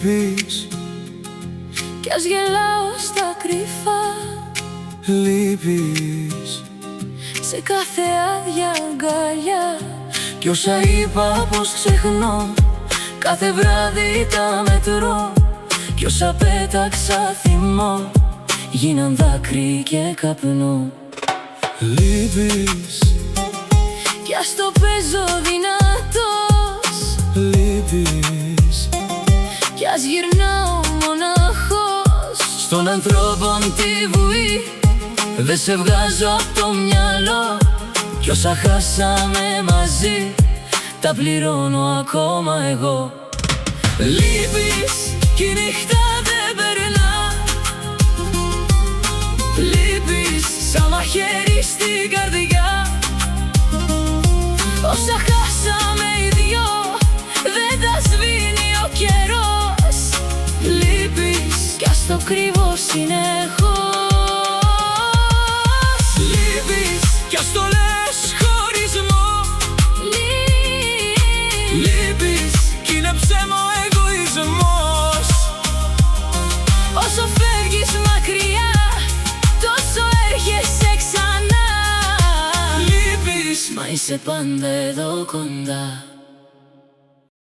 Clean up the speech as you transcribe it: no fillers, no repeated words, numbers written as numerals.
Λείπεις κι ας γελάω στα κρυφά. Λείπεις Σε κάθε άδεια αγκαλιά. κι όσα είπα πως ξεχνώ, Κάθε βράδυ τα μετρώ. κι όσα πέταξα θυμώ, γίναν δάκρυ και καπνό. Λείπεις Κι ας το παίζω δυνατός. Λείπεις Κι ας γυρνάω μοναχός. στον ανθρώπων τη βουή, Δεν σε βγάζω απ' το μυαλό. κι όσα χάσαμε μαζί, Τα πληρώνω ακόμα εγώ. Λείπεις κι η νύχτα δεν περνά. Λείπεις σαν μαχαίρι στην καρδιά. Όσα χάσαμε οι δυο δεν τα σβήνει ο καιρός. Λείπεις Κι ας το κρύβω συνεχώς. Λείπεις κι ας το λες χωρισμό. Λείπεις κι είναι ψέμα ο εγωισμός. Όσο φεύγεις μακριά, τόσο έρχεσαι ξανά. Λείπεις Μα είσαι πάντα εδώ κοντά.